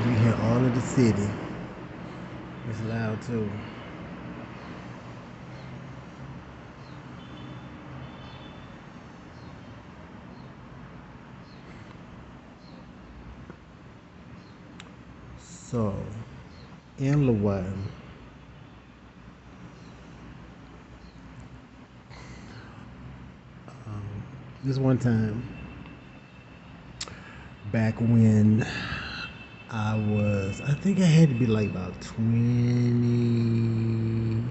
You hear all of the city. It's loud too. So, in Llewellyn, this one time back when I think I had to be like about 20.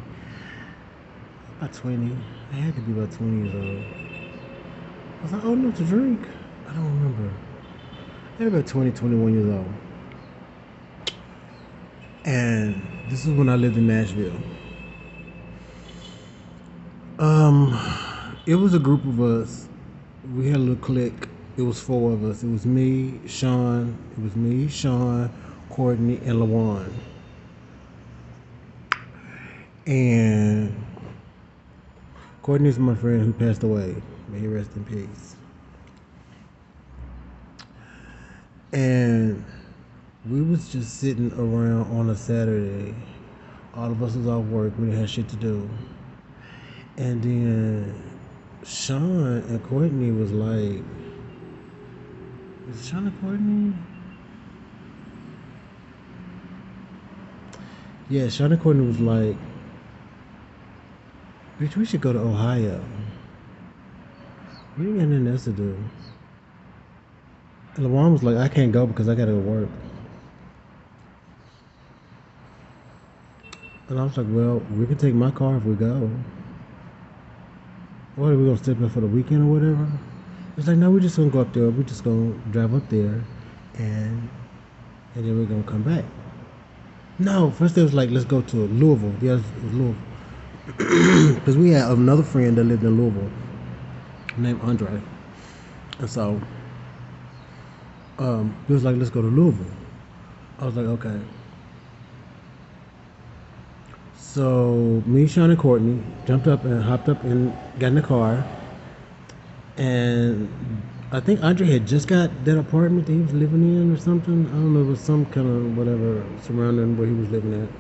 I had to be about 20 years old. I was like, oh no, to drink. I don't remember. I had about 20, 21 years old. And this is when I lived in Nashville. Um, it was a group of us. We had a little clique. It was four of us. It was me, Sean, Courtney, and LaJuan. And Courtney's my friend who passed away. May he rest in peace. And we was just sitting around on a Saturday. All of us was off work. We didn't have shit to do. And then Sean and Courtney was like, is it Sean and Courtney? Yeah, Sean and Courtney was like, bitch, we should go to Ohio. We ain't got nothing else to do. And LaJuan was like, I can't go because I gotta go work. And I was like, well, we can take my car if we go. What are we gonna step in for the weekend or whatever? It's like, no, we're just gonna go up there. We're just gonna drive up there, and then we're gonna come back. No, first it was like, let's go to Louisville. Yeah, it was Louisville, because we had another friend that lived in Louisville named Andre, and so it was like, let's go to Louisville. I was like, okay. So me, Sean, and Courtney jumped up and hopped up and got in the car. And I think Andre had just got that apartment that he was living in or something. I don't know, it was some kind of whatever surrounding where he was living at.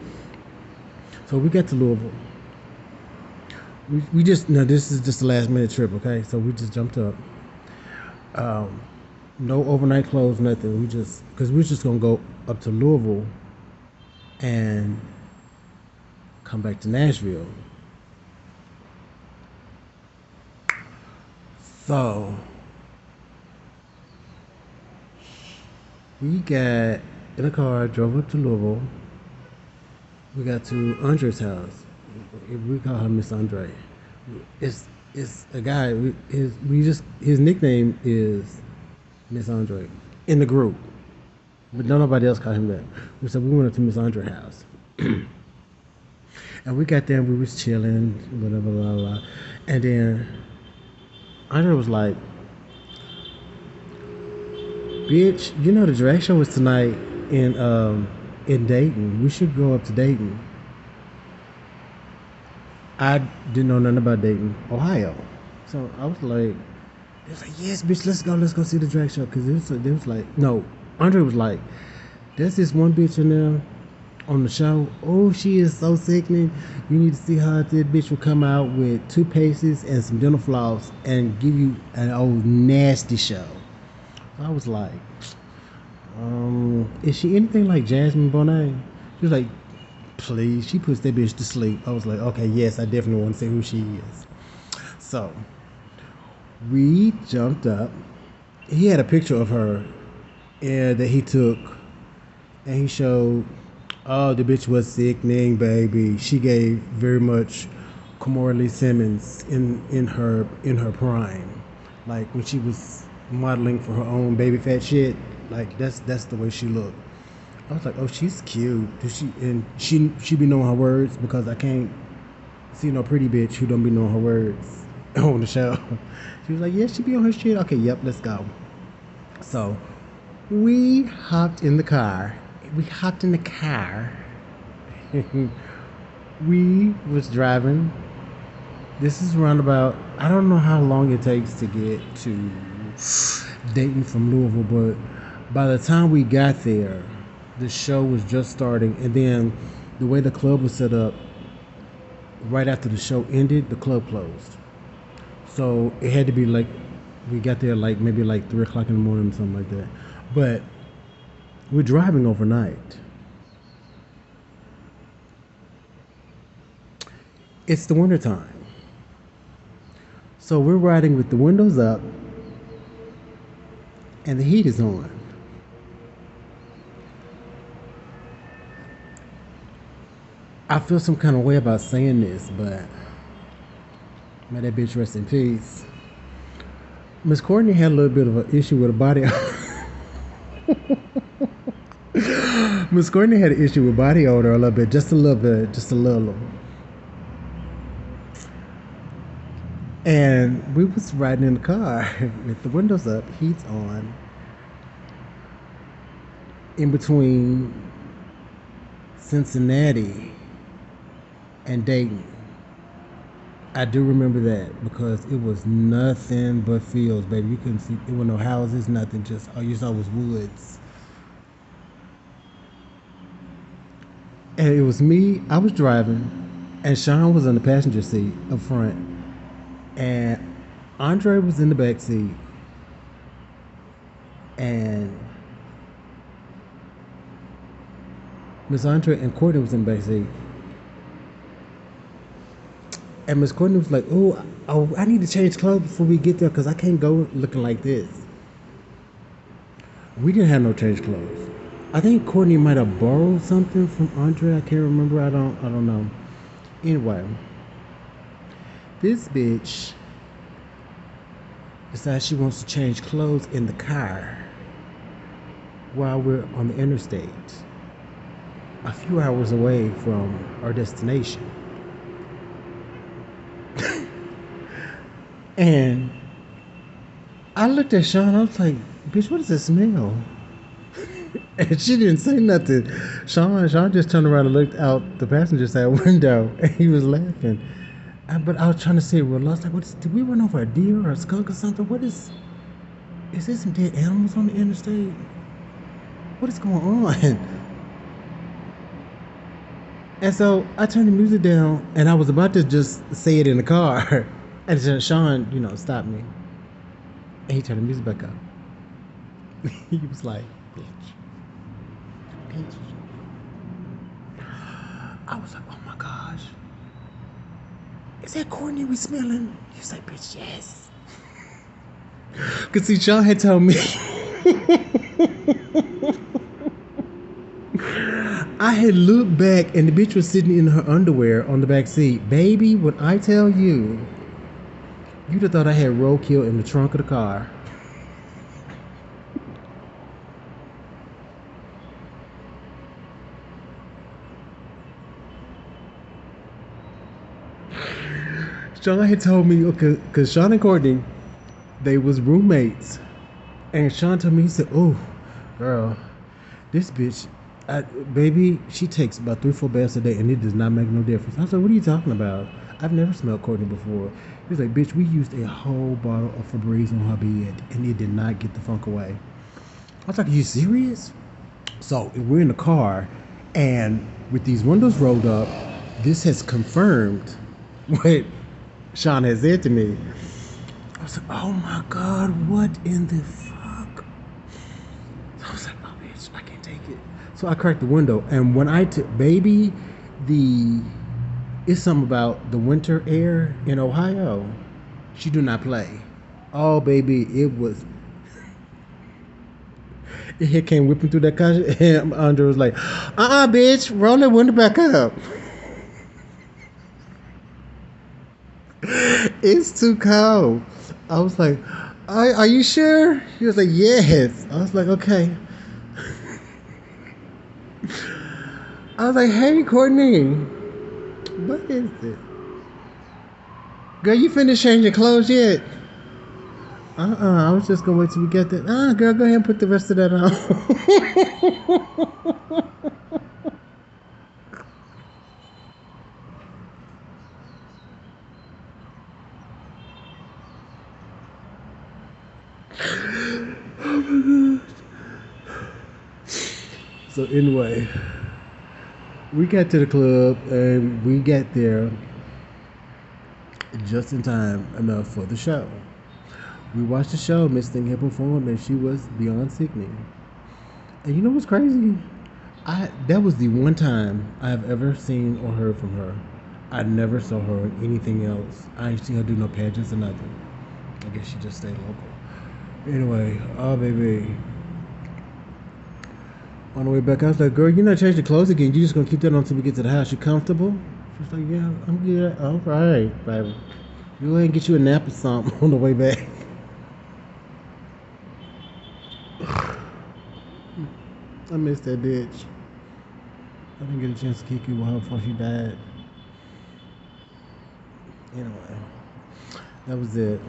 So we got to Louisville. We just, now this is just a last minute trip, okay? So we just jumped up. Um, no overnight clothes, nothing. Because we was just going to go up to Louisville and come back to Nashville. So we got in a car, drove up to Louisville. We got to Andre's house. We call her Miss Andre. It's a guy. His nickname is Miss Andre in the group, but nobody else called him that. So we went up to Miss Andre's house. And we got there and we was chilling, blah, blah, blah, blah. And then Andre was like, bitch, you know the drag show is tonight in Dayton. We should go up to Dayton. I didn't know nothing about Dayton, Ohio. So I was like, it was like, yes, bitch, let's go see the drag show. Cause it was like, no, Andre was like, there's this one bitch in there on the show. Oh, she is so sickening. You need to see her. That bitch will come out with toothpastes and some dental floss and give you an old nasty show. I was like, is she anything like Jasmine Bonet? She was like, please. She puts that bitch to sleep. I was like, okay, yes, I definitely want to see who she is. So we jumped up. He had a picture of her that he took, and he showed. Oh, the bitch was sickening, baby. She gave very much Kamora Lee Simmons in her prime, like when she was modeling for her own baby fat shit. Like that's the way she looked. I was like, oh, she's cute. She be knowing her words, because I can't see no pretty bitch who don't be knowing her words on the show. She was like, yeah, she be on her shit. Okay, yep, let's go. So we hopped in the car. We was driving. This is around about, I don't know how long it takes to get to Dayton from Louisville, but by the time we got there, The show was just starting, and then the way the club was set up, right after the show ended, the club closed. So it had to be like we got there like maybe like 3 o'clock in the morning or something like that. But we're driving overnight. It's the wintertime. So we're riding with the windows up and the heat is on. I feel some kind of way about saying this, but may that bitch rest in peace. Miss Courtney had a little bit of an issue with a body. Miss Courtney had an issue with body odor a little bit, just a little bit, just a little. And we was riding in the car with the windows up, heat's on, in between Cincinnati and Dayton. I do remember that because it was nothing but fields, baby. You couldn't see, there were no houses, nothing. Just all you saw was woods. And it was me. I was driving, and Sean was in the passenger seat up front, and Andre was in the back seat, and Miss Andre and Courtney was in the back seat. And Miss Courtney was like, oh, I need to change clothes before we get there because I can't go looking like this. We didn't have no change clothes. I think Courtney might have borrowed something from Andre. I can't remember. I don't know. Anyway, this bitch decides she wants to change clothes in the car while we're on the interstate, a few hours away from our destination. And I looked at Sean, I was like, bitch, what does it smell? And she didn't say nothing. Sean just turned around and looked out the passenger side window, and he was laughing. But I was trying to say, well, I was like, did we run over a deer or a skunk or something? Is there some dead animals on the interstate? What is going on? And so I turned the music down, and I was about to just say it in the car. And then Sean, stopped me. And he turned the music back up. He was like, bitch. I was like, oh my gosh. Is that Courtney we smelling? He was like, bitch, yes. Because see, Sean had told me. I had looked back and the bitch was sitting in her underwear on the back seat. Baby, when I tell you, you'd have thought I had roadkill in the trunk of the car. Sean had told me, okay, because Sean and Courtney, they was roommates. And Sean told me, he said, oh, girl, this bitch, baby, she takes about 3-4 baths a day and it does not make no difference. I was like, what are you talking about? I've never smelled Courtney before. He was like, bitch, we used a whole bottle of Febreze on her bed and it did not get the funk away. I was like, are you serious? So we're in the car and with these windows rolled up, this has confirmed what Sean has said to me. I was like, oh my God, what in the fuck? I was like, oh bitch, I can't take it. So I cracked the window, and when I took, baby, it's something about the winter air in Ohio. She do not play. Oh baby, it came whipping through that car, and Andre was like, bitch, roll that window back up. It's too cold. I was like, are you sure? He was like, yes. I was like, okay. I was like, hey, Courtney, what is it? Girl, you finished changing clothes yet? I was just gonna wait till we get that. Girl, go ahead and put the rest of that on. So anyway, we got to the club and we got there just in time enough for the show. We watched the show. Miss Thing had performed, and she was beyond sickening. And you know what's crazy? I That was the one time I have ever seen or heard from her. I never saw her in anything else. I ain't seen her do no pageants or nothing. I guess she just stayed local. Anyway, oh baby. On the way back, I was like, girl, you're not changing clothes again. You just gonna keep that on until we get to the house. You comfortable? She was like, yeah, I'm good. All right, baby. You go ahead and get you a nap or something on the way back. I missed that bitch. I didn't get a chance to kick it with her before she died. Anyway, that was it.